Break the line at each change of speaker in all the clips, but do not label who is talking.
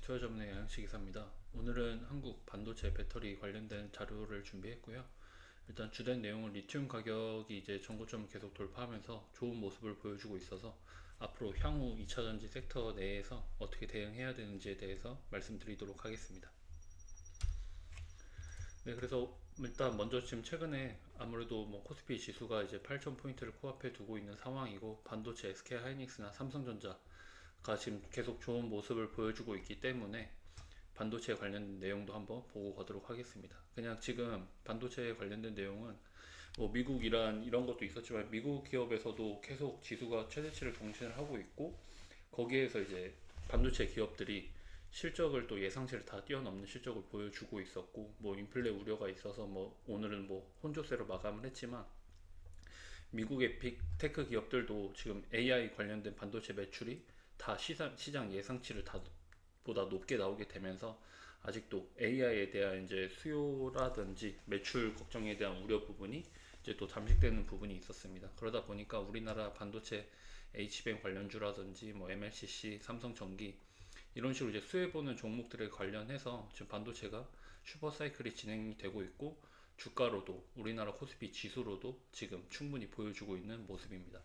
투자전문의 양영식 기사입니다. 오늘은 한국 반도체 배터리 관련된 자료를 준비했고요. 일단 주된 내용은 리튬 가격이 이제 전고점을 계속 돌파하면서 좋은 모습을 보여주고 있어서 앞으로 향후 2차전지 섹터 내에서 어떻게 대응해야 되는지에 대해서 말씀드리도록 하겠습니다. 네, 그래서 일단 먼저 지금 최근에 아무래도 뭐 코스피 지수가 이제 8,000포인트를 코앞에 두고 있는 상황이고 반도체 SK 하이닉스나 삼성전자가 지금 계속 좋은 모습을 보여주고 있기 때문에 반도체에 관련된 내용도 한번 보고 가도록 하겠습니다. 그냥 지금 반도체에 관련된 내용은 뭐 미국, 이란 이런 것도 있었지만 미국 기업에서도 계속 지수가 최대치를 경신을 하고 있고 거기에서 이제 반도체 기업들이 실적을 또 예상치를 다 뛰어넘는 실적을 보여주고 있었고 뭐 인플레 우려가 있어서 뭐 오늘은 뭐 혼조세로 마감을 했지만 미국의 빅테크 기업들도 지금 AI 관련된 반도체 매출이 다 시장 예상치를 다 보다 높게 나오게 되면서 아직도 AI에 대한 이제 수요라든지 매출 걱정에 대한 우려 부분이 이제 또 잠식되는 부분이 있었습니다. 그러다 보니까 우리나라 반도체 HBM 관련주라든지 뭐 MLCC, 삼성전기 이런 식으로 이제 수혜보는 종목들에 관련해서 지금 반도체가 슈퍼사이클이 진행이 되고 있고 주가로도 우리나라 코스피 지수로도 지금 충분히 보여주고 있는 모습입니다.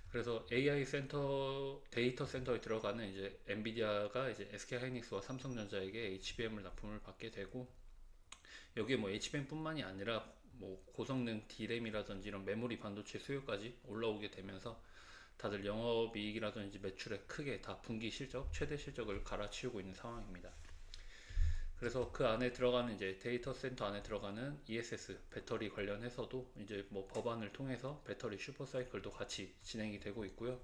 그래서 AI 센터, 데이터 센터에 들어가는 이제 엔비디아가 이제 SK 하이닉스와 삼성전자에게 HBM을 납품을 받게 되고 여기에 뭐 HBM뿐만이 아니라 뭐 고성능 D램이라든지 이런 메모리 반도체 수요까지 올라오게 되면서 다들 영업이익이라든지 매출에 크게 다 분기 실적, 최대 실적을 갈아치우고 있는 상황입니다. 그래서 그 안에 들어가는 이제 데이터 센터 안에 들어가는 ESS 배터리 관련해서도 이제 뭐 법안을 통해서 배터리 슈퍼사이클도 같이 진행이 되고 있고요.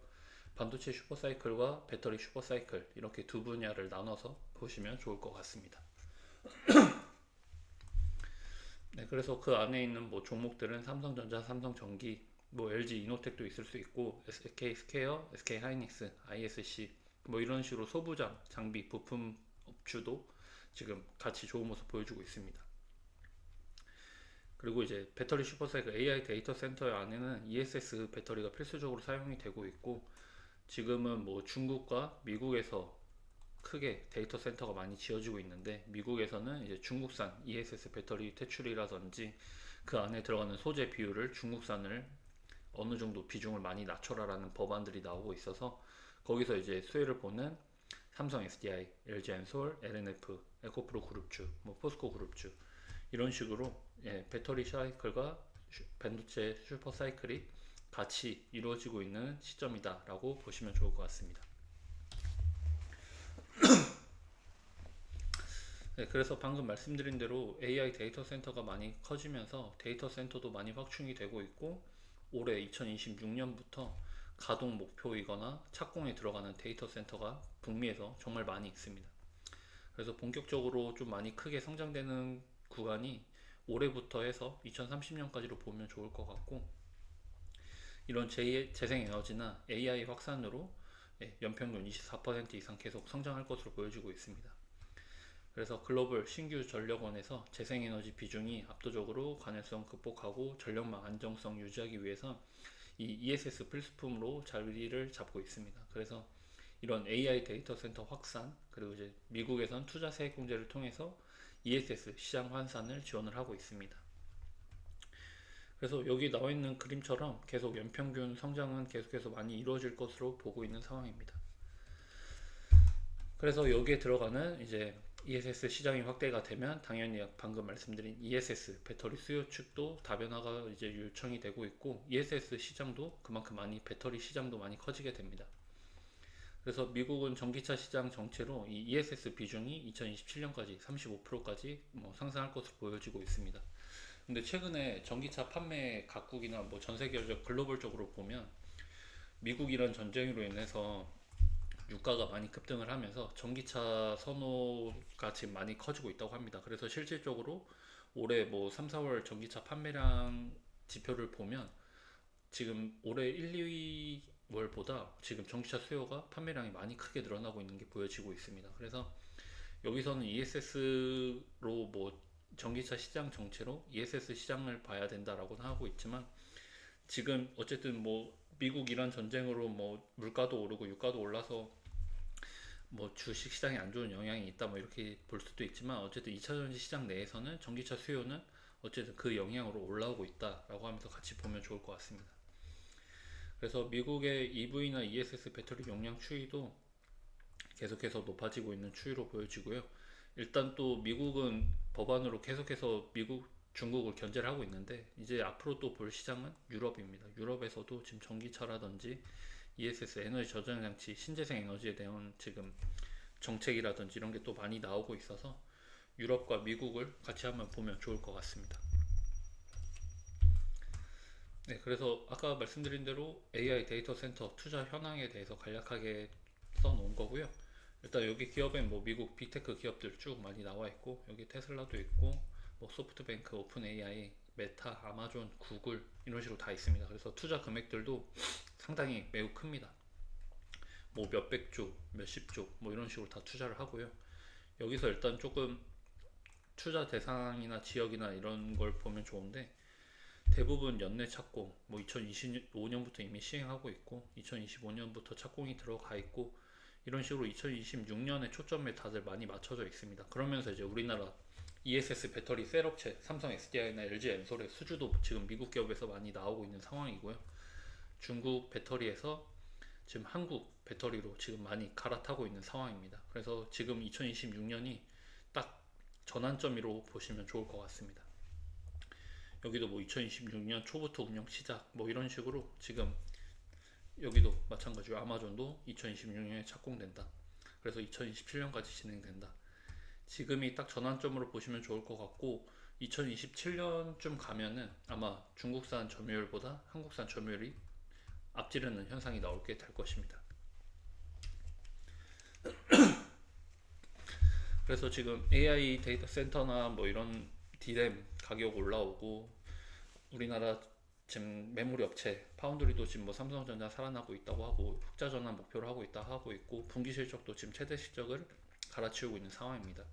반도체 슈퍼사이클과 배터리 슈퍼사이클 이렇게 두 분야를 나눠서 보시면 좋을 것 같습니다. 네, 그래서 그 안에 있는 뭐 종목들은 삼성전자, 삼성전기, 뭐 LG 이노텍도 있을 수 있고 SK 스퀘어, SK 하이닉스, ISC 뭐 이런 식으로 소부장, 장비, 부품 업주도 지금 같이 좋은 모습 보여주고 있습니다. 그리고 이제 배터리 슈퍼사이클 AI 데이터 센터 안에는 ESS 배터리가 필수적으로 사용이 되고 있고 지금은 뭐 중국과 미국에서 크게 데이터 센터가 많이 지어지고 있는데 미국에서는 이제 중국산 ESS 배터리 퇴출이라든지 그 안에 들어가는 소재 비율을 중국산을 어느 정도 비중을 많이 낮춰라라는 법안들이 나오고 있어서 거기서 이제 수혜를 보는 삼성 SDI, LG 엔솔, LNF, 에코프로 그룹주, 뭐 포스코 그룹주 이런 식으로 배터리 사이클과 반도체 슈퍼 사이클이 같이 이루어지고 있는 시점이다라고 보시면 좋을 것 같습니다. 네, 그래서 방금 말씀드린 대로 AI 데이터 센터가 많이 커지면서 데이터 센터도 많이 확충이 되고 있고 올해 2026년부터 가동 목표이거나 착공에 들어가는 데이터 센터가 북미에서 정말 많이 있습니다. 그래서 본격적으로 좀 많이 크게 성장되는 구간이 올해부터 해서 2030년까지로 보면 좋을 것 같고 이런 재생에너지나 AI 확산으로 연평균 24% 이상 계속 성장할 것으로 보여지고 있습니다. 그래서 글로벌 신규 전력원에서 재생에너지 비중이 압도적으로 관열성 극복하고 전력망 안정성 유지하기 위해서 이 ESS 필수품으로 자리를 잡고 있습니다. 그래서 이런 AI 데이터 센터 확산 그리고 이제 미국에선 투자 세액 공제를 통해서 ESS 시장 환산을 지원을 하고 있습니다. 그래서 여기 나와 있는 그림처럼 계속 연평균 성장은 계속해서 많이 이루어질 것으로 보고 있는 상황입니다. 그래서 여기에 들어가는 이제 ESS 시장이 확대가 되면 당연히 방금 말씀드린 ESS 배터리 수요 측도 다변화가 이제 요청이 되고 있고 ESS 시장도 그만큼 많이 배터리 시장도 많이 커지게 됩니다. 그래서 미국은 전기차 시장 전체로 이 ESS 비중이 2027년까지 35%까지 뭐 상승할 것으로 보여지고 있습니다. 근데 최근에 전기차 판매 각국이나 뭐 전 세계적 글로벌적으로 보면 미국 이란 전쟁으로 인해서 유가가 많이 급등을 하면서 전기차 선호가 지금 많이 커지고 있다고 합니다. 그래서 실질적으로 올해 뭐 3, 4월 전기차 판매량 지표를 보면 지금 올해 1, 2월보다 지금 전기차 수요가 판매량이 많이 크게 늘어나고 있는 게 보여지고 있습니다. 그래서 여기서는 ESS로 뭐 전기차 시장 정체로 ESS 시장을 봐야 된다라고 하고 있지만 지금 어쨌든 뭐 미국 이란 전쟁으로 뭐 물가도 오르고 유가도 올라서 뭐 주식 시장에 안 좋은 영향이 있다 뭐 이렇게 볼 수도 있지만 어쨌든 2차 전지 시장 내에서는 전기차 수요는 어쨌든 그 영향으로 올라오고 있다라고 하면서 같이 보면 좋을 것 같습니다. 그래서 미국의 EV나 ESS 배터리 용량 추이도 계속해서 높아지고 있는 추이로 보여지고요. 일단 또 미국은 법안으로 계속해서 중국을 견제를 하고 있는데 이제 앞으로 또 볼 시장은 유럽입니다. 유럽에서도 지금 전기차라든지 ESS 에너지 저장 장치, 신재생 에너지에 대한 지금 정책이라든지 이런 게 또 많이 나오고 있어서 유럽과 미국을 같이 한번 보면 좋을 것 같습니다. 네, 그래서 아까 말씀드린 대로 AI 데이터 센터 투자 현황에 대해서 간략하게 써놓은 거고요. 일단 여기 기업엔 뭐 미국 빅테크 기업들 쭉 많이 나와 있고 여기 테슬라도 있고 뭐 소프트뱅크, 오픈 AI, 메타, 아마존, 구글 이런 식으로 다 있습니다. 그래서 투자 금액들도 상당히 매우 큽니다. 뭐 몇백 조, 몇십 조 뭐 이런 식으로 다 투자를 하고요. 여기서 일단 조금 투자 대상이나 지역이나 이런 걸 보면 좋은데 대부분 연내 착공, 뭐 2025년부터 이미 시행하고 있고 2025년부터 착공이 들어가 있고 이런 식으로 2026년에 초점에 다들 많이 맞춰져 있습니다. 그러면서 이제 우리나라 ESS 배터리 셀 업체 삼성 SDI나 LG 엔솔의 수주도 지금 미국 기업에서 많이 나오고 있는 상황이고요. 중국 배터리에서 지금 한국 배터리로 지금 많이 갈아타고 있는 상황입니다. 그래서 지금 2026년이 딱 전환점으로 보시면 좋을 것 같습니다. 여기도 뭐 2026년 초부터 운영 시작 뭐 이런 식으로 지금 여기도 마찬가지로 아마존도 2026년에 착공된다. 그래서 2027년까지 진행된다. 지금이 딱 전환점으로 보시면 좋을 것 같고 2027년쯤 가면은 아마 중국산 점유율보다 한국산 점유율이 앞지르는 현상이 나오게 될 것입니다. 그래서 지금 AI 데이터 센터나 뭐 이런 D램 가격 올라오고 우리나라 지금 메모리 업체 파운드리도 지금 뭐 삼성전자 살아나고 있다고 하고 흑자 전환 목표를 하고 있다 하고 있고 분기 실적도 지금 최대 실적을 갈아치우고 있는 상황입니다.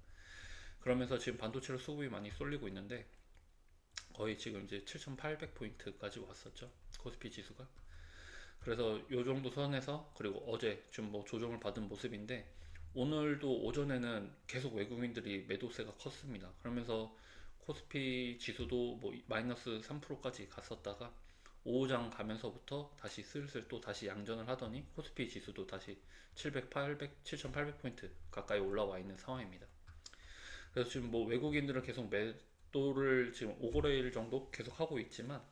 그러면서 지금 반도체로 수급이 많이 쏠리고 있는데 거의 지금 이제 7,800포인트까지 왔었죠. 코스피 지수가. 그래서 요 정도 선에서 그리고 어제 좀 뭐 조정을 받은 모습인데 오늘도 오전에는 계속 외국인들이 매도세가 컸습니다. 그러면서 코스피 지수도 뭐 마이너스 3%까지 갔었다가 오후장 가면서부터 다시 슬슬 또 다시 양전을 하더니 코스피 지수도 다시 700, 800, 7,800포인트 가까이 올라와 있는 상황입니다. 그래서 지금 뭐 외국인들은 계속 매도를 지금 5거래일 정도 계속 하고 있지만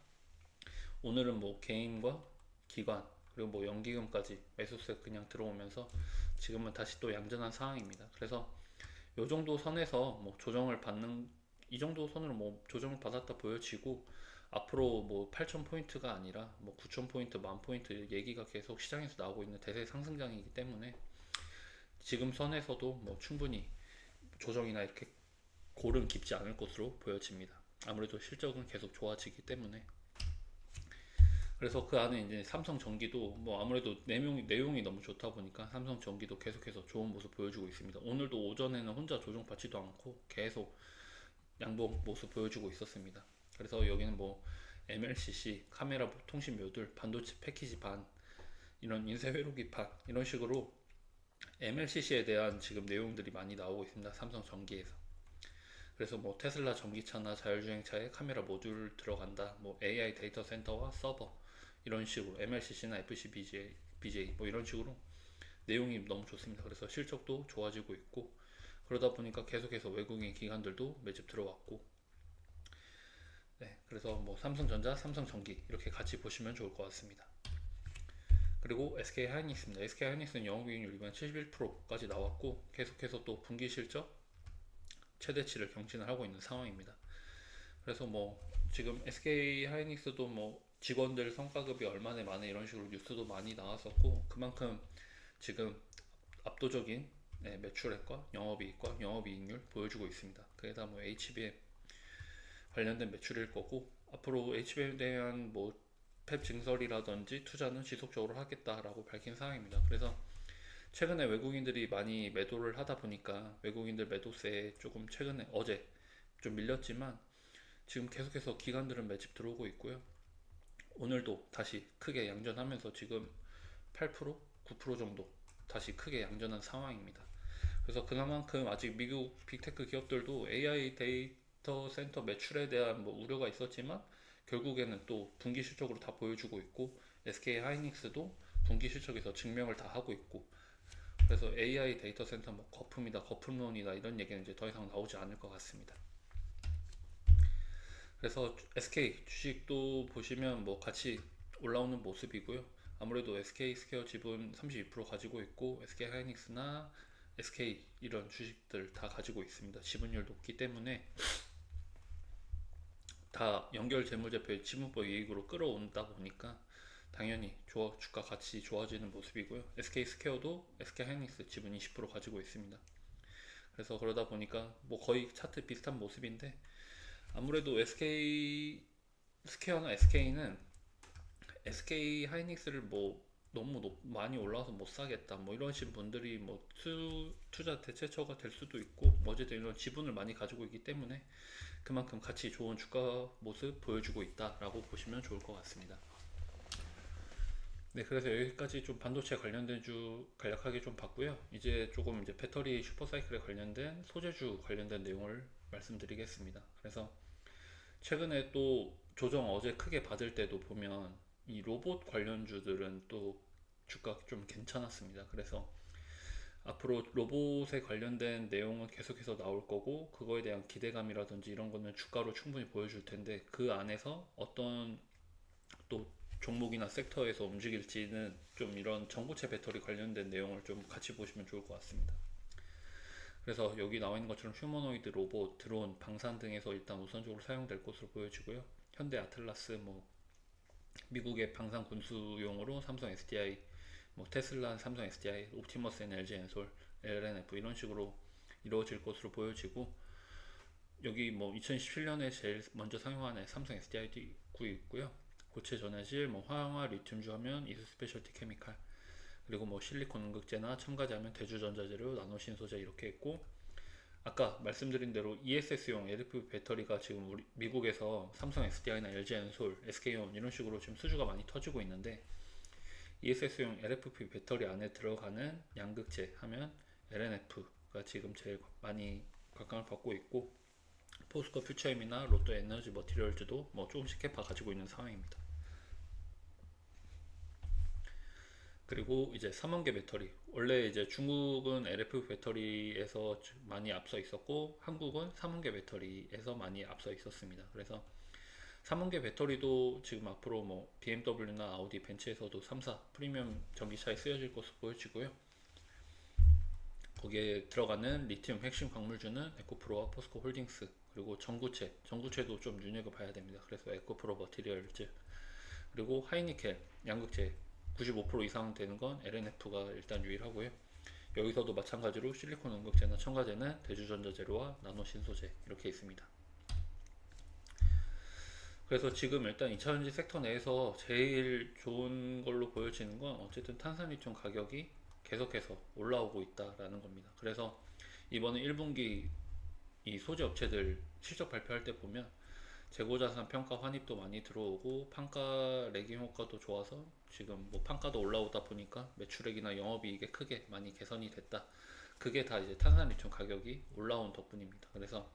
오늘은 뭐 개인과 기관 그리고 뭐 연기금까지 매수세 그냥 들어오면서 지금은 다시 또 양전한 상황입니다. 그래서 요 정도 선에서 뭐 조정을 받는 이 정도 선으로 뭐 조정을 받았다 보여지고 앞으로 뭐 8,000포인트가 아니라 뭐 9,000포인트, 10,000포인트 얘기가 계속 시장에서 나오고 있는 대세 상승장이기 때문에 지금 선에서도 뭐 충분히 조정이나 이렇게 골은 깊지 않을 것으로 보여집니다. 아무래도 실적은 계속 좋아지기 때문에 그래서 그 안에 이제 삼성 전기도 뭐 아무래도 내용이 너무 좋다 보니까 삼성 전기도 계속해서 좋은 모습 보여주고 있습니다. 오늘도 오전에는 혼자 조정받지도 않고 계속 양봉 모습 보여주고 있었습니다. 그래서 여기는 뭐 MLCC, 카메라 통신 모듈, 반도체 패키지 반, 이런 인쇄 회로기 판 이런 식으로 MLCC에 대한 지금 내용들이 많이 나오고 있습니다. 삼성 전기에서. 그래서 뭐 테슬라 전기차나 자율주행차에 카메라 모듈 들어간다. 뭐 AI 데이터 센터와 서버 이런 식으로 MLCC나 FCBJ 뭐 이런 식으로 내용이 너무 좋습니다. 그래서 실적도 좋아지고 있고 그러다 보니까 계속해서 외국인 기관들도 매집 들어왔고 네, 그래서 뭐 삼성전자, 삼성전기 이렇게 같이 보시면 좋을 것 같습니다. 그리고 SK하이닉스입니다. SK하이닉스는 영업이익률 이번 71%까지 나왔고 계속해서 또 분기 실적 최대치를 경신을 하고 있는 상황입니다. 그래서 뭐 지금 SK하이닉스도 뭐 직원들 성과급이 얼마나 많아 이런 식으로 뉴스도 많이 나왔었고 그만큼 지금 압도적인 매출액과 영업이익과 영업이익률 보여주고 있습니다. 그게다 뭐 HBM 관련된 매출일 거고 앞으로 HBM에 대한 뭐 팹 증설이라든지 투자는 지속적으로 하겠다라고 밝힌 상황입니다. 그래서 최근에 외국인들이 많이 매도를 하다 보니까 외국인들 매도세에 조금 최근에 어제 좀 밀렸지만 지금 계속해서 기관들은 매집 들어오고 있고요. 오늘도 다시 크게 양전하면서 지금 8%, 9% 정도 다시 크게 양전한 상황입니다. 그래서 그만큼 아직 미국 빅테크 기업들도 AI 데이터 센터 매출에 대한 뭐 우려가 있었지만 결국에는 또 분기 실적으로 다 보여주고 있고 SK 하이닉스도 분기 실적에서 증명을 다 하고 있고 그래서 AI 데이터 센터 뭐 거품이다 거품론이다 이런 얘기는 이제 더 이상 나오지 않을 것 같습니다. 그래서 SK 주식도 보시면 뭐 같이 올라오는 모습이고요. 아무래도 SK 스퀘어 지분 32% 가지고 있고 SK 하이닉스나 SK 이런 주식들 다 가지고 있습니다. 지분율 높기 때문에 다 연결 재무제표의 지분법 이익으로 끌어온다 보니까 당연히 주가 같이 좋아지는 모습이고요. SK 스퀘어도 SK 하이닉스 지분 20% 가지고 있습니다. 그래서 그러다 보니까 뭐 거의 차트 비슷한 모습인데 아무래도 SK 스퀘어나 SK는 SK 하이닉스를 뭐 너무 많이 올라와서 못 사겠다 뭐 이러신 분들이 뭐 투자 대체처가 될 수도 있고 뭐 어쨌든 이런 지분을 많이 가지고 있기 때문에 그만큼 같이 좋은 주가 모습 보여주고 있다라고 보시면 좋을 것 같습니다. 네, 그래서 여기까지 좀 반도체 관련된 주 간략하게 좀 봤고요. 이제 조금 이제 배터리 슈퍼사이클에 관련된 소재주 관련된 내용을 말씀드리겠습니다. 그래서 최근에 또 조정 어제 크게 받을 때도 보면 이 로봇 관련주들은 또 주가 좀 괜찮았습니다. 그래서 앞으로 로봇에 관련된 내용은 계속해서 나올 거고 그거에 대한 기대감이라든지 이런 거는 주가로 충분히 보여줄 텐데 그 안에서 어떤 또 종목이나 섹터에서 움직일지는 좀 이런 전고체 배터리 관련된 내용을 좀 같이 보시면 좋을 것 같습니다. 그래서 여기 나와 있는 것처럼 휴머노이드, 로봇, 드론, 방산 등에서 일단 우선적으로 사용될 것으로 보여지고요. 현대 아틀라스, 뭐 미국의 방산 군수용으로 삼성 SDI, 뭐 테슬라, 삼성 SDI, 옵티머스는 LG 엔솔, LNF 이런 식으로 이루어질 것으로 보여지고 여기 뭐 2017년에 제일 먼저 상용한 삼성 SDI도 있고요. 고체 전해질, 뭐 화학화, 리튬주 하면 이수 스페셜티 케미칼, 그리고 뭐 실리콘 음극재나 첨가제 하면 대주전자재료, 나노신소재 이렇게 있고 아까 말씀드린 대로 ESS용 LFP 배터리가 지금 우리 미국에서 삼성 SDI나 LG 엔솔, SK온 이런 식으로 지금 수주가 많이 터지고 있는데 ESS용 LFP 배터리 안에 들어가는 양극재 하면 LNF가 지금 제일 많이 각광을 받고 있고 포스코 퓨처엠이나 롯데 에너지 머티리얼즈도 뭐 조금씩 캐파 가지고 있는 상황입니다. 그리고 이제 3원계 배터리 원래 이제 중국은 LFP 배터리에서 많이 앞서 있었고 한국은 3원계 배터리에서 많이 앞서 있었습니다. 그래서 3원계 배터리도 지금 앞으로 뭐 BMW나 아우디, 벤츠에서도 3사 프리미엄 전기차에 쓰여질 것으로 보여지고요. 거기에 들어가는 리튬 핵심 광물주는 에코프로와 포스코 홀딩스 그리고 전구체도 좀 눈여겨봐야 됩니다. 그래서 에코프로 머티리얼즈 그리고 하이니켈 양극재 95% 이상 되는 건 LNF가 일단 유일하고요. 여기서도 마찬가지로 실리콘 음극재나 첨가제는 대주전자재료와 나노신소재 이렇게 있습니다. 그래서 지금 일단 2차전지 섹터 내에서 제일 좋은 걸로 보여지는 건 어쨌든 탄산리튬 가격이 계속해서 올라오고 있다라는 겁니다. 그래서 이번에 1분기 이 소재 업체들 실적 발표할 때 보면 재고자산 평가 환입도 많이 들어오고 판가 레깅 효과도 좋아서 지금 뭐 판가도 올라오다 보니까 매출액이나 영업이익에 크게 많이 개선이 됐다. 그게 다 이제 탄산리튬 가격이 올라온 덕분입니다. 그래서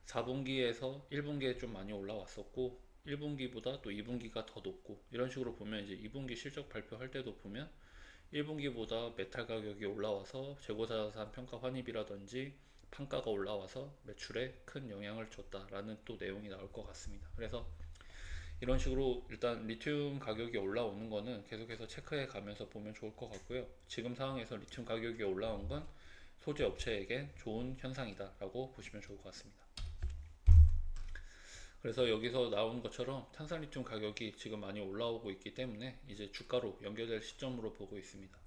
4분기에서 1분기에 좀 많이 올라왔었고 1분기보다 또 2분기가 더 높고 이런 식으로 보면 이제 2분기 실적 발표할 때도 보면 1분기보다 메탈 가격이 올라와서 재고자산 평가 환입이라든지 판가가 올라와서 매출에 큰 영향을 줬다라는 또 내용이 나올 것 같습니다. 그래서 이런 식으로 일단 리튬 가격이 올라오는 거는 계속해서 체크해 가면서 보면 좋을 것 같고요. 지금 상황에서 리튬 가격이 올라온 건 소재 업체에게 좋은 현상이다라고 보시면 좋을 것 같습니다. 그래서 여기서 나온 것처럼 탄산리튬 가격이 지금 많이 올라오고 있기 때문에 이제 주가로 연결될 시점으로 보고 있습니다.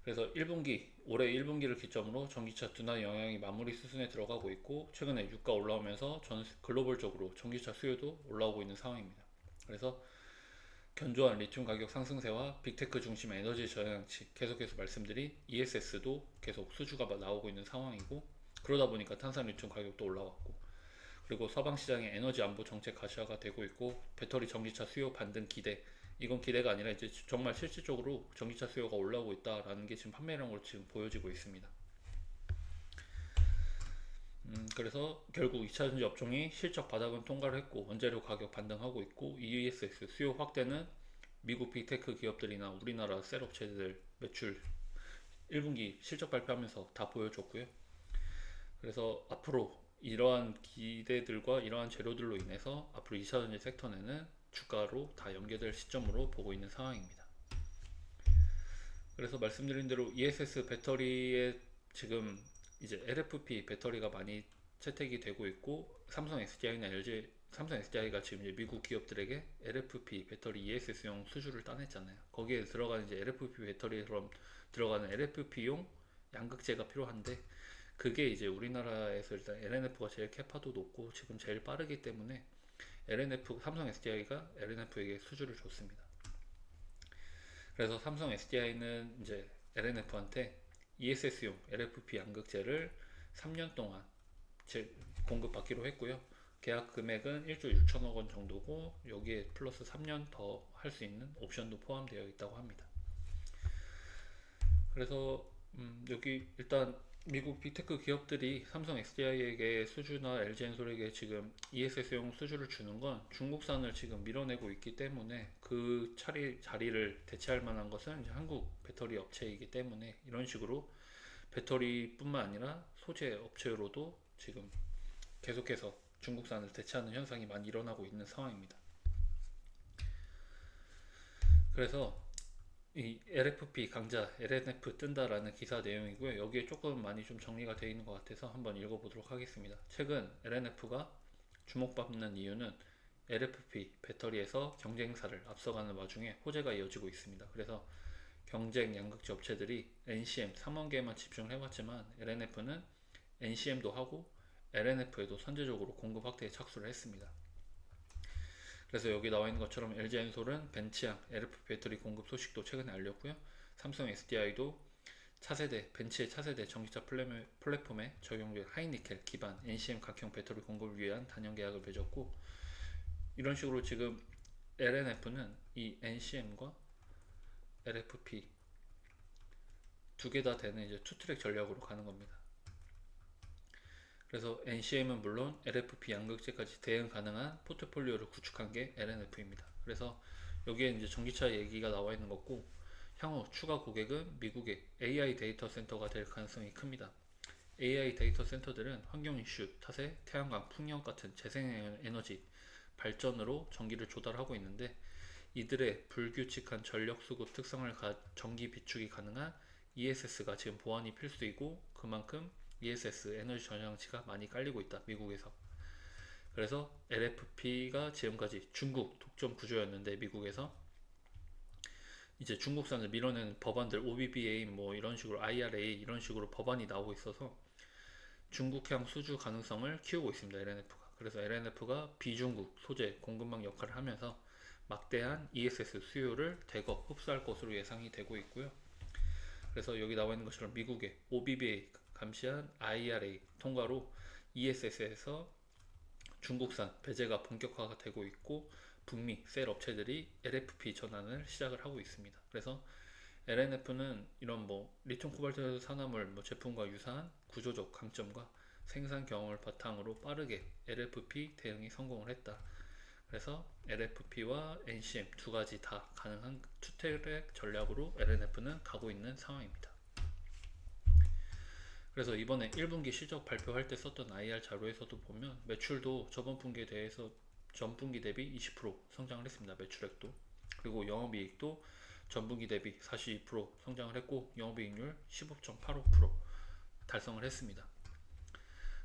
그래서 1분기, 올해 1분기를 기점으로 전기차 둔화 영향이 마무리 수순에 들어가고 있고 최근에 유가 올라오면서 전 글로벌적으로 전기차 수요도 올라오고 있는 상황입니다. 그래서 견조한 리튬 가격 상승세와 빅테크 중심 에너지 저장치 계속해서 말씀드린 ESS도 계속 수주가 나오고 있는 상황이고 그러다 보니까 탄산리튬 가격도 올라왔고 그리고 서방 시장의 에너지 안보 정책 가시화가 되고 있고 배터리 전기차 수요 반등 기대 이건 기대가 아니라 이제 정말 실질적으로 전기차 수요가 올라오고 있다라는 게 지금 판매량으로 지금 보여지고 있습니다. 그래서 결국 2차전지 업종이 실적 바닥은 통과를 했고 원재료 가격 반등하고 있고 ESS 수요 확대는 미국 빅테크 기업들이나 우리나라 셀 업체들 매출 1분기 실적 발표하면서 다 보여줬고요. 그래서 앞으로 이러한 기대들과 이러한 재료들로 인해서 앞으로 2차전지 섹터내는 주가로 다 연계될 시점으로 보고 있는 상황입니다. 그래서 말씀드린 대로 ESS 배터리에 지금 이제 LFP 배터리가 많이 채택이 되고 있고 삼성 SDI나 LG 삼성 SDI가 지금 이제 미국 기업들에게 LFP 배터리 ESS용 수주를 따냈잖아요. 거기에 들어가는 이제 LFP 배터리처럼 들어가는 LFP용 양극재가 필요한데 그게 이제 우리나라에서 일단 LNF가 제일 캐파도 높고 지금 제일 빠르기 때문에 LNF 삼성 SDI가 LNF에게 수주를 줬습니다. 그래서 삼성 SDI는 이제 LNF한테 ESS용 LFP 양극재를 3년 동안 공급받기로 했고요. 계약 금액은 1조 6천억 원 정도고 여기에 플러스 3년 더 할 수 있는 옵션도 포함되어 있다고 합니다. 그래서 여기 일단 미국 빅테크 기업들이 삼성 SDI에게 수주나 LG엔솔에게 지금 ESS용 수주를 주는 건 중국산을 지금 밀어내고 있기 때문에 그 자리를 대체할 만한 것은 이제 한국 배터리 업체이기 때문에 이런 식으로 배터리뿐만 아니라 소재 업체로도 지금 계속해서 중국산을 대체하는 현상이 많이 일어나고 있는 상황입니다. 그래서 이 LFP 강자 LNF 뜬다라는 기사 내용이고요. 여기에 조금 많이 좀 정리가 되어 있는 것 같아서 한번 읽어보도록 하겠습니다. 최근 LNF가 주목받는 이유는 LFP 배터리에서 경쟁사를 앞서가는 와중에 호재가 이어지고 있습니다. 그래서 경쟁 양극재 업체들이 NCM 3원 개에만 집중을 해왔지만 LNF는 NCM도 하고 LNF에도 선제적으로 공급 확대에 착수를 했습니다. 그래서 여기 나와 있는 것처럼 LG엔솔은 벤츠향 LFP 배터리 공급 소식도 최근에 알렸고요. 삼성 SDI도 차세대 벤츠의 차세대 전기차 플랫폼에 적용된 하이니켈 기반 NCM 각형 배터리 공급을 위한 단연 계약을 맺었고 이런 식으로 지금 LNF는 이 NCM과 LFP 두 개 다 되는 이제 투트랙 전략으로 가는 겁니다. 그래서 NCM은 물론 LFP 양극재까지 대응 가능한 포트폴리오를 구축한 게 LNF입니다. 그래서 여기에 이제 전기차 얘기가 나와 있는 거고 향후 추가 고객은 미국의 AI 데이터 센터가 될 가능성이 큽니다. AI 데이터 센터들은 환경 이슈 탓에 태양광, 풍력 같은 재생에너지 발전으로 전기를 조달하고 있는데 이들의 불규칙한 전력 수급 특성을 전기 비축이 가능한 ESS가 지금 보완이 필수이고 그만큼 ESS 에너지 전장치가 많이 깔리고 있다 미국에서. 그래서 LFP가 지금까지 중국 독점 구조였는데 미국에서 이제 중국산을 밀어내는 법안들 OBBA 뭐 이런 식으로 IRA 이런 식으로 법안이 나오고 있어서 중국향 수주 가능성을 키우고 있습니다 LNF가. 그래서 LNF가 비중국 소재 공급망 역할을 하면서 막대한 ESS 수요를 대거 흡수할 것으로 예상이 되고 있고요. 그래서 여기 나와 있는 것처럼 미국의 OBBA 감시한 IRA 통과로 ESS에서 중국산 배제가 본격화가 되고 있고 북미 셀 업체들이 LFP 전환을 시작을 하고 있습니다. 그래서 LNF는 이런 뭐 리튬 코발트 산화물 제품과 유사한 구조적 강점과 생산 경험을 바탕으로 빠르게 LFP 대응이 성공을 했다. 그래서 LFP와 NCM 두 가지 다 가능한 투트랙 전략으로 LNF는 가고 있는 상황입니다. 그래서 이번에 1분기 실적 발표할 때 썼던 IR 자료에서도 보면 매출도 저번 분기에 대해서 전분기 대비 20% 성장을 했습니다. 매출액도. 그리고 영업이익도 전분기 대비 42% 성장을 했고 영업이익률 15.85% 달성을 했습니다.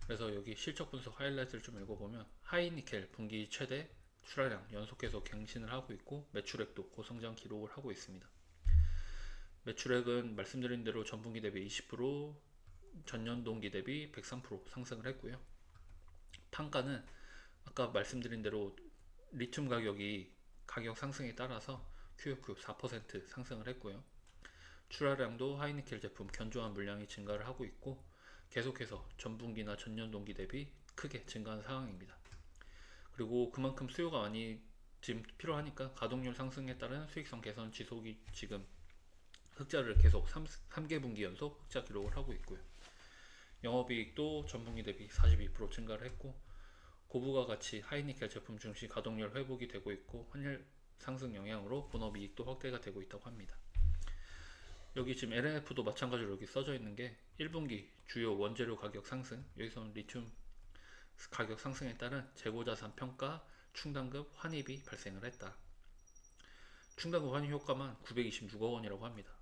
그래서 여기 실적 분석 하이라이트를 좀 읽어보면 하이니켈 분기 최대 출하량 연속해서 갱신을 하고 있고 매출액도 고성장 기록을 하고 있습니다. 매출액은 말씀드린 대로 전분기 대비 20%, 전년 동기 대비 103% 상승을 했고요. 판가는 아까 말씀드린 대로 리튬 가격이 가격 상승에 따라서 QoQ 4% 상승을 했고요. 출하량도 하이니켈 제품 견조한 물량이 증가를 하고 있고 계속해서 전분기나 전년 동기 대비 크게 증가한 상황입니다. 그리고 그만큼 수요가 많이 지금 필요하니까 가동률 상승에 따른 수익성 개선 지속이 지금 흑자를 계속 3개분기 연속 흑자 기록을 하고 있고요. 영업이익도 전분기 대비 42% 증가를 했고, 고부가 가치 하이니켈 제품 증시 가동률 회복이 되고 있고, 환율 상승 영향으로 본업이익도 확대가 되고 있다고 합니다. 여기 지금 LNF도 마찬가지로 여기 써져 있는 게 1분기 주요 원재료 가격 상승, 여기서는 리튬 가격 상승에 따른 재고자산 평가 충당급 환입이 발생을 했다. 충당급 환입 효과만 926억 원이라고 합니다.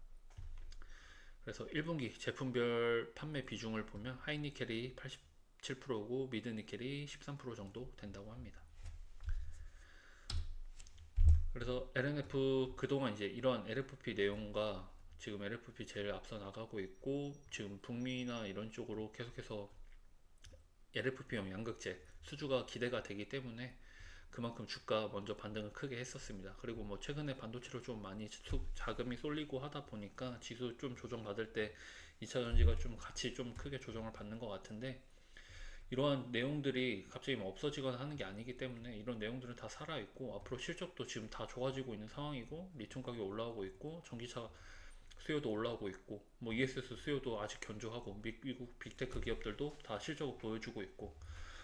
그래서 1분기 제품별 판매 비중을 보면 하이니켈이 87%고 미드니켈이 13% 정도 된다고 합니다. 그래서 LNF 그동안 이제 이런 LFP 내용과 지금 LFP 제일 앞서 나가고 있고, 지금 북미나 이런 쪽으로 계속해서 LFP용 양극재 수주가 기대가 되기 때문에 그만큼 주가 먼저 반등을 크게 했었습니다. 그리고 뭐 최근에 반도체로 좀 많이 자금이 쏠리고 하다 보니까 지수 좀 조정받을 때 2차전지가 좀 같이 좀 크게 조정을 받는 것 같은데, 이러한 내용들이 갑자기 뭐 없어지거나 하는 게 아니기 때문에 이런 내용들은 다 살아있고, 앞으로 실적도 지금 다 좋아지고 있는 상황이고, 리튬 가격이 올라오고 있고, 전기차 수요도 올라오고 있고, 뭐 ESS 수요도 아직 견조하고, 미국 빅테크 기업들도 다 실적을 보여주고 있고,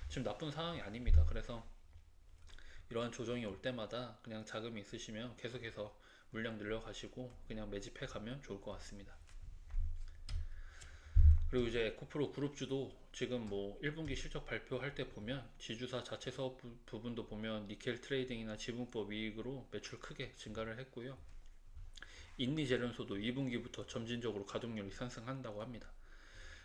지금 나쁜 상황이 아닙니다. 그래서 이러한 조정이 올 때마다 그냥 자금이 있으시면 계속해서 물량 늘려가시고 그냥 매집해 가면 좋을 것 같습니다. 그리고 이제 에코프로 그룹주도 지금 뭐 1분기 실적 발표할 때 보면 지주사 자체 사업 부분도 보면 니켈 트레이딩이나 지분법 이익으로 매출 크게 증가를 했고요. 인리 재련소도 2분기부터 점진적으로 가동률이 상승한다고 합니다.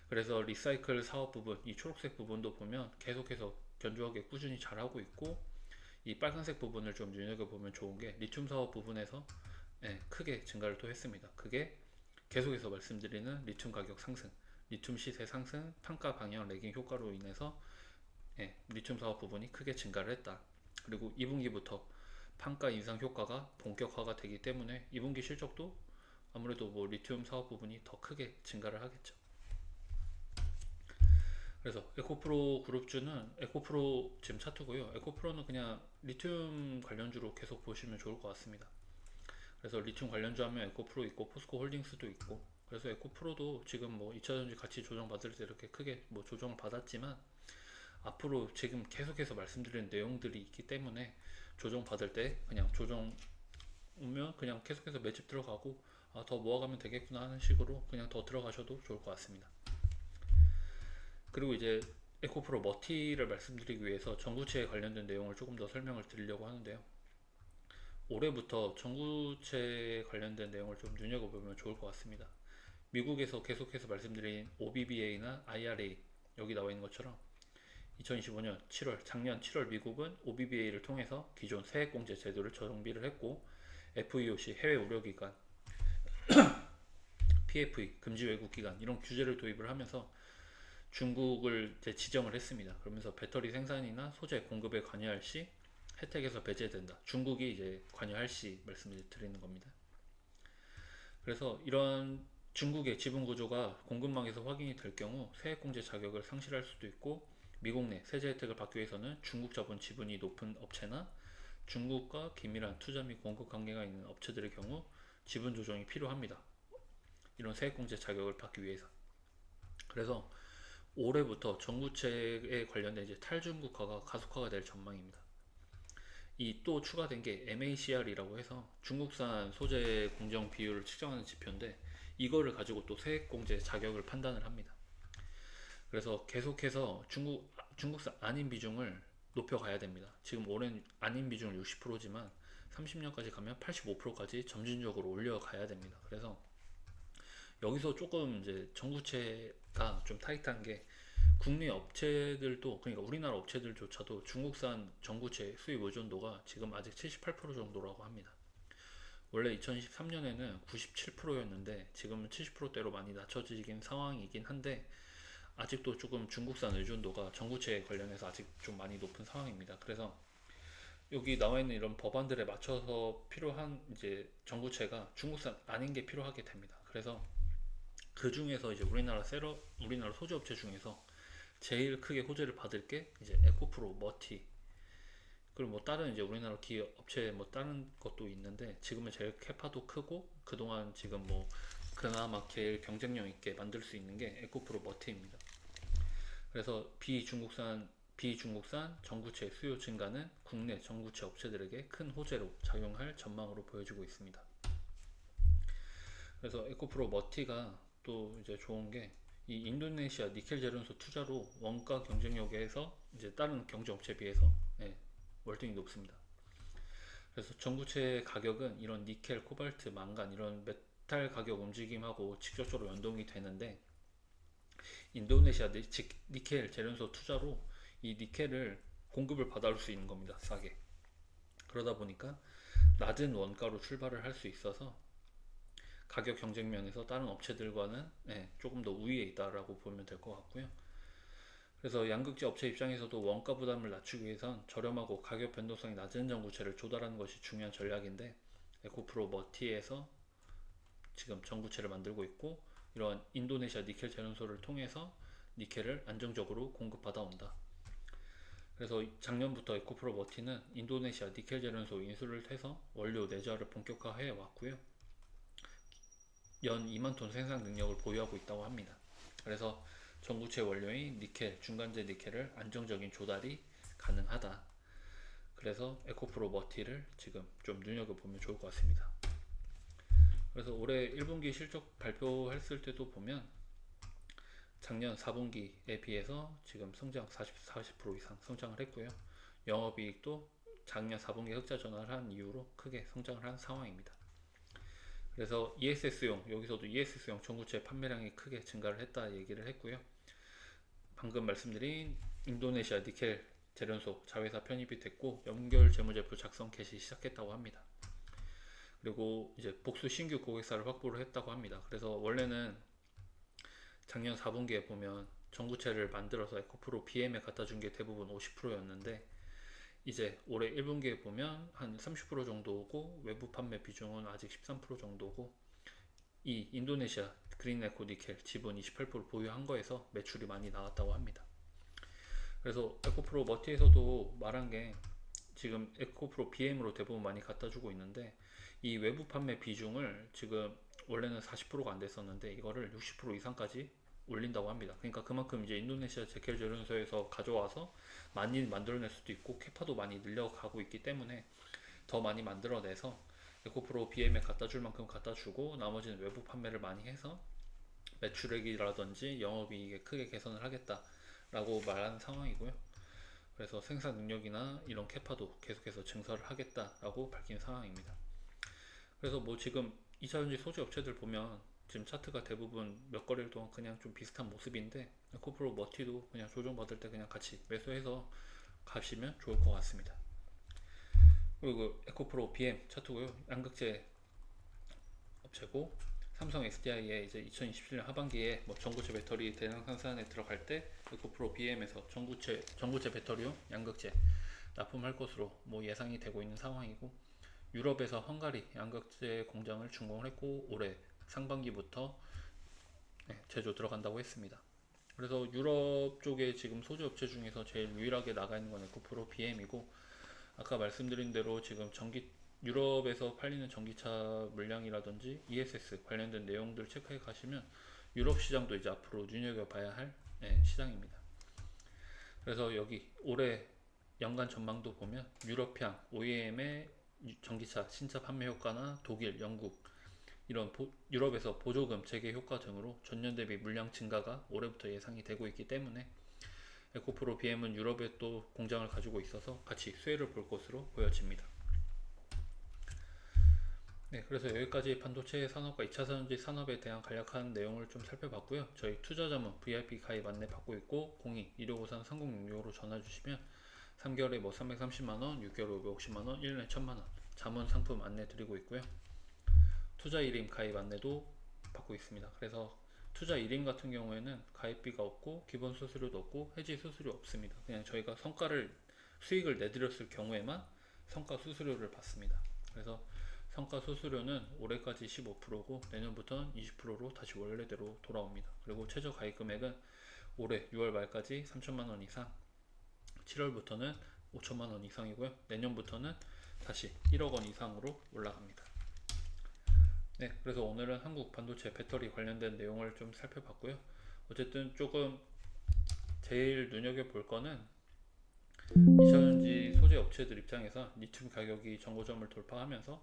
그래서 리사이클 사업 부분, 이 초록색 부분도 보면 계속해서 견조하게 꾸준히 잘하고 있고, 이 빨간색 부분을 좀 눈여겨보면 좋은 게 리튬 사업 부분에서 크게 증가를 또 했습니다. 그게 계속해서 말씀드리는 리튬 가격 상승, 리튬 시세 상승, 판가 방향 레깅 효과로 인해서 리튬 사업 부분이 크게 증가를 했다. 그리고 2분기부터 판가 인상 효과가 본격화가 되기 때문에 2분기 실적도 아무래도 뭐 리튬 사업 부분이 더 크게 증가를 하겠죠. 그래서 에코프로 그룹주는 에코프로 지금 차트고요. 에코프로는 그냥 리튬 관련주로 계속 보시면 좋을 것 같습니다. 그래서 리튬 관련주 하면 에코프로 있고 포스코 홀딩스도 있고, 그래서 에코프로도 지금 뭐 2차전지 가치 조정 받을 때 이렇게 크게 뭐 조정을 받았지만, 앞으로 지금 계속해서 말씀드리는 내용들이 있기 때문에 조정 받을 때 그냥 조정 오면 그냥 계속해서 매집 들어가고, 더 모아가면 되겠구나 하는 식으로 그냥 더 들어가셔도 좋을 것 같습니다. 그리고 이제 에코프로 머티를 말씀드리기 위해서 전구체에 관련된 내용을 조금 더 설명을 드리려고 하는데요. 올해부터 전구체에 관련된 내용을 좀 눈여겨보면 좋을 것 같습니다. 미국에서 계속해서 말씀드린 OBBA나 IRA, 여기 나와 있는 것처럼 2025년 7월, 작년 7월 미국은 OBBA를 통해서 기존 세액공제 제도를 정비를 했고, FEOC 해외 우려기관, PFE 금지 외국 기관 이런 규제를 도입을 하면서 중국을 지정을 했습니다. 그러면서 배터리 생산이나 소재 공급에 관여할 시 혜택에서 배제된다. 중국이 이제 관여할 시 말씀을 드리는 겁니다. 그래서 이런 중국의 지분 구조가 공급망에서 확인이 될 경우 세액공제 자격을 상실할 수도 있고, 미국 내 세제 혜택을 받기 위해서는 중국 자본 지분이 높은 업체나 중국과 긴밀한 투자 및 공급 관계가 있는 업체들의 경우 지분 조정이 필요합니다. 이런 세액공제 자격을 받기 위해서. 그래서 올해부터 전구체에 관련된 이제 탈중국화가 가속화가 될 전망입니다. 이 또 추가된 게 MACR이라고 해서 중국산 소재 공정 비율을 측정하는 지표인데, 이거를 가지고 또 세액공제 자격을 판단을 합니다. 그래서 계속해서 중국산 안인 비중을 높여가야 됩니다. 지금 올해는 안인 비중은 60%지만 30년까지 가면 85%까지 점진적으로 올려가야 됩니다. 그래서 여기서 조금 이제 전구체가 좀 타이트한 게, 국내 업체들도, 그러니까 우리나라 업체들조차도 중국산 전구체 수입 의존도가 지금 아직 78% 정도라고 합니다. 원래 2023년에는 97%였는데 지금은 70%대로 많이 낮춰지긴 상황이긴 한데, 아직도 조금 중국산 의존도가 전구체에 관련해서 아직 좀 많이 높은 상황입니다. 그래서 여기 나와 있는 이런 법안들에 맞춰서 필요한 이제 전구체가 중국산 아닌 게 필요하게 됩니다. 그래서 그 중에서 이제 우리나라 소재업체 중에서 제일 크게 호재를 받을 게 이제 에코프로, 머티, 그리고 뭐 다른 이제 우리나라 기업 업체 뭐 다른 것도 있는데 지금은 제일 캐파도 크고 그동안 지금 뭐 그나마 제일 경쟁력 있게 만들 수 있는 게 에코프로 머티입니다. 그래서 비중국산 전구체 수요 증가는 국내 전구체 업체들에게 큰 호재로 작용할 전망으로 보여지고 있습니다. 그래서 에코프로 머티가 또 이제 좋은 게 이 인도네시아 니켈 제련소 투자로 원가 경쟁력에서 이제 다른 경쟁 업체에 비해서 월등히 높습니다. 그래서 전구체 가격은 이런 니켈, 코발트, 망간 이런 메탈 가격 움직임하고 직접적으로 연동이 되는데 인도네시아 니켈 제련소 투자로 이 니켈을 공급을 받아올 수 있는 겁니다. 싸게. 그러다 보니까 낮은 원가로 출발을 할 수 있어서 가격 경쟁 면에서 다른 업체들과는 조금 더 우위에 있다라고 보면 될 것 같고요. 그래서 양극재 업체 입장에서도 원가 부담을 낮추기 위해선 저렴하고 가격 변동성이 낮은 전구체를 조달하는 것이 중요한 전략인데 에코프로 머티에서 지금 전구체를 만들고 있고 이런 인도네시아 니켈 제련소를 통해서 니켈을 안정적으로 공급받아 온다. 그래서 작년부터 에코프로 머티는 인도네시아 니켈 제련소 인수를 해서 원료 내재화를 본격화해 왔고요. 연 2만 톤 생산 능력을 보유하고 있다고 합니다. 그래서 전구체 원료인 니켈, 중간재 니켈을 안정적인 조달이 가능하다. 그래서 에코프로 머티를 지금 좀 눈여겨보면 좋을 것 같습니다. 그래서 올해 1분기 실적 발표했을 때도 보면 작년 4분기에 비해서 지금 성장 40% 이상 성장을 했고요. 영업이익도 작년 4분기 흑자 전환을 한 이후로 크게 성장을 한 상황입니다. 그래서 ESS용, 여기서도 ESS용 전구체 판매량이 크게 증가를 했다 얘기를 했고요. 방금 말씀드린 인도네시아 니켈 제련소 자회사 편입이 됐고 연결 재무제표 작성 개시 시작했다고 합니다. 그리고 이제 복수 신규 고객사를 확보를 했다고 합니다. 그래서 원래는 작년 4분기에 보면 전구체를 만들어서 에코프로 BM에 갖다 준 게 대부분 50%였는데 이제 올해 1분기에 보면 한 30% 정도고 외부 판매 비중은 아직 13% 정도고 이 인도네시아 그린에코 니켈 지분 28% 보유한 거에서 매출이 많이 나왔다고 합니다. 그래서 에코프로 머티에서도 말한 게 지금 에코프로 BM으로 대부분 많이 갖다 주고 있는데 이 외부 판매 비중을 지금 원래는 40%가 안 됐었는데 이거를 60% 이상까지 올린다고 합니다. 그러니까 그만큼 이제 인도네시아 니켈 제련소에서 가져와서 많이 만들어낼 수도 있고 캐파도 많이 늘려가고 있기 때문에 더 많이 만들어내서 에코프로 BM에 갖다 줄 만큼 갖다 주고 나머지는 외부 판매를 많이 해서 매출액이라든지 영업이익에 크게 개선을 하겠다라고 말하는 상황이고요. 그래서 생산 능력이나 이런 캐파도 계속해서 증설을 하겠다라고 밝힌 상황입니다. 그래서 뭐 지금 2차전지 소재 업체들 보면 지금 차트가 대부분 몇 거래일 동안 그냥 좀 비슷한 모습인데 에코프로 머티도 그냥 조정받을 때 그냥 같이 매수해서 가시면 좋을 것 같습니다. 그리고 에코프로 BM 차트고요. 양극재 업체고 삼성 SDI에 이제 2027년 하반기에 뭐 전구체 배터리 대량 생산에 들어갈 때 에코프로 BM에서 전구체 배터리용 양극재 납품할 것으로 뭐 예상이 되고 있는 상황이고 유럽에서 헝가리 양극재 공장을 준공을 했고 올해 상반기부터 제조 들어간다고 했습니다. 그래서 유럽 쪽에 지금 소재 업체 중에서 제일 유일하게 나가 있는 건 에코프로 BM이고 아까 말씀드린 대로 지금 유럽에서 팔리는 전기차 물량이라든지 ESS 관련된 내용들 체크해 가시면 유럽 시장도 이제 앞으로 눈여겨봐야 할 시장입니다. 그래서 여기 올해 연간 전망도 보면 유럽향 OEM의 전기차 신차 판매 효과나 독일, 영국 이런 유럽에서 보조금 재개 효과 등으로 전년 대비 물량 증가가 올해부터 예상이 되고 있기 때문에 에코프로 BM은 유럽에 또 공장을 가지고 있어서 같이 수혜를 볼 것으로 보여집니다. 네, 그래서 여기까지 반도체 산업과 2차전지 산업에 대한 간략한 내용을 좀 살펴봤고요. 저희 투자자문 VIP 가입 안내 받고 있고 02-1553-3066으로 전화 주시면 3개월에 뭐 330만원, 6개월에 550만원, 1년에 1000만원 자문 상품 안내 드리고 있고요. 투자 1임 가입 안내도 받고 있습니다. 그래서 투자 1임 같은 경우에는 가입비가 없고 기본 수수료도 없고 해지 수수료 없습니다. 그냥 저희가 수익을 내드렸을 경우에만 성과 수수료를 받습니다. 그래서 성과 수수료는 올해까지 15%고 내년부터는 20%로 다시 원래대로 돌아옵니다. 그리고 최저 가입 금액은 올해 6월 말까지 3천만원 이상, 7월부터는 5천만 원 이상이고요. 내년부터는 다시 1억 원 이상으로 올라갑니다. 네, 그래서 오늘은 한국 반도체 배터리 관련된 내용을 좀 살펴봤고요. 어쨌든 조금 제일 눈여겨볼 거는 2차전지 소재 업체들 입장에서 리튬 가격이 정고점을 돌파하면서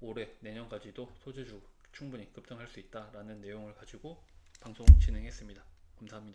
올해 내년까지도 소재주 충분히 급등할 수 있다라는 내용을 가지고 방송 진행했습니다. 감사합니다.